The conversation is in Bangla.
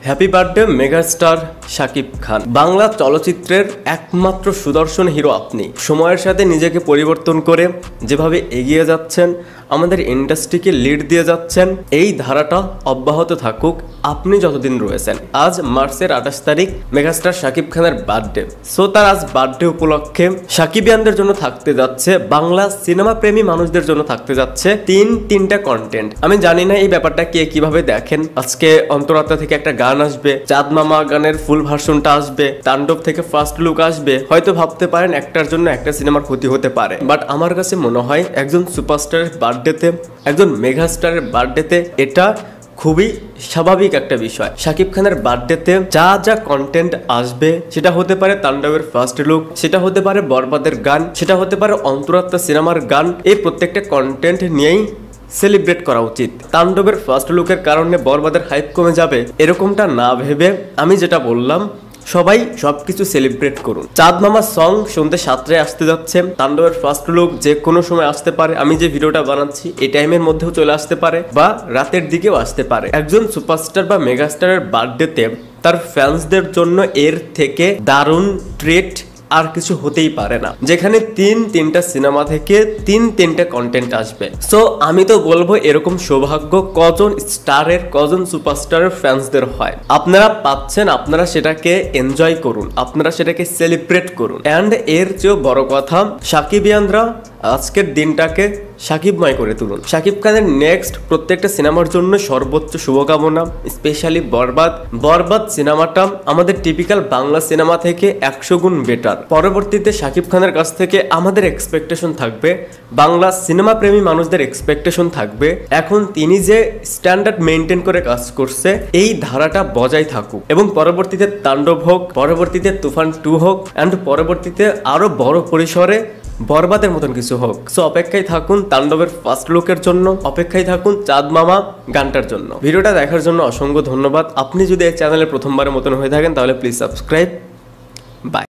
Happy birthday megastar Shakib Khan. Bangla চলচ্চিত্রের একমাত্র সুদর্শন হিরো আপনি। সময়ের সাথে নিজেকে পরিবর্তন করে যেভাবে এগিয়ে যাচ্ছেন, আমাদের ইন্ডাস্ট্রিকে লিড দিয়ে যাচ্ছেন, এই ধারাটা অব্যাহত থাকুক আপনি যতদিন রয়েছেন। আজ মার্চের 28 তারিখ মেগাস্টার শাকিব খানের বার্থডে। সো তার আজ বার্থডে উপলক্ষে শাকিবিয়ানদের জন্য থাকতে যাচ্ছে, বাংলা সিনেমা প্রেমী মানুষদের জন্য থাকতে যাচ্ছে তিনটা কন্টেন্ট। আমি জানি না এই ব্যাপারটা কে কিভাবে দেখেন। আজকে অন্তরাত্মা থেকে একটা গান আসবে, চাঁদ মামা গানের ফুল ভার্সনটা আসবে, তাণ্ডব থেকে ফার্স্ট লুক আসবে। হয়তো ভাবতে পারেন একটার জন্য একটা সিনেমার ক্ষতি হতে পারে, বাট আমার কাছে মনে হয় একজন সুপারস্টারের বার্থডেতে, একজন মেগাস্টারের বার্থডেতে এটা খুবই স্বাভাবিক একটা বিষয়। শাকিব খানের বার্থডেতে যা যা কন্টেন্ট আসবে, সেটা হতে পারে তাণ্ডবের ফার্স্ট লুক, সেটা হতে পারে বরবাদের গান, সেটা হতে পারে অন্তরাত্মা সিনেমার গান। এই প্রত্যেকটা কন্টেন্ট নিয়েই সেলিব্রেট করা উচিত। তাণ্ডবের ফার্স্ট লুকের কারণে বরবাদের হাইপ কমে যাবে এরকমটা না ভেবে আমি যেটা বললাম, সবাই সবকিছু সেলিব্রেট করুন। চাঁদ মামা সং সন্ধ্যে 7টায় আসতে যাচ্ছে, তাণ্ডবের ফার্স্ট লুক যে কোনো সময় আসতে পারে। আমি যে ভিডিওটা বানাচ্ছি এই টাইমের মধ্যেও চলে আসতে পারে বা রাতের দিকেও আসতে পারে। একজন সুপারস্টার বা মেগাস্টারের বার্থডেতে তার ফ্যান্সদের জন্য এর থেকে দারুণ ট্রিট আর কিছু হতেই পারে না, যেখানে তিনটা সিনেমা থেকে তিনটা কন্টেন্ট আসবে। সো আমি তো বলবো এরকম সৌভাগ্য কজন স্টারের, কজন সুপারস্টারের ফ্যান্সদের হয়। আপনারা পাচ্ছেন, আপনারা সেটাকে এনজয় করুন, আপনারা সেটাকে সেলিব্রেট করুন। অ্যান্ড এর চেয়েও বড় কথা, সাকিবিয়ানরা আজকের দিনটাকে সাকিবময় করে তুলুন। শাকিব খানের নেক্সট প্রত্যেকটা সিনেমার জন্য সর্বোচ্চ শুভকামনা। স্পেশালি বরবাদ সিনেমাটা আমাদের টিপিক্যাল বাংলা সিনেমা থেকে 100 গুণ বেটার। পরবর্তীতে শাকিব খানের কাছ থেকে আমাদের এক্সপেকটেশন থাকবে, বাংলা সিনেমা প্রেমী মানুষদের এক্সপেকটেশন থাকবে, এখন তিনি যে স্ট্যান্ডার্ড মেনটেন করে কাজ করছে এই ধারাটা বজায় থাকুক, এবং পরবর্তীতে তাণ্ডব হোক, পরবর্তীতে তুফান 2 হোক, অ্যান্ড পরবর্তীতে আরো বড় পরিসরে বরবাদের মতন কিছু হোক। সো অপেক্ষায় থাকুন তাণ্ডবের ফার্স্ট লুকের জন্য, অপেক্ষায় থাকুন চাঁদ মামা গানটার জন্য। ভিডিওটা দেখার জন্য অসংখ্য ধন্যবাদ। আপনি যদি এই চ্যানেলে প্রথমবারের মতন হয়ে থাকেন তাহলে প্লিজ সাবস্ক্রাইব। বাই।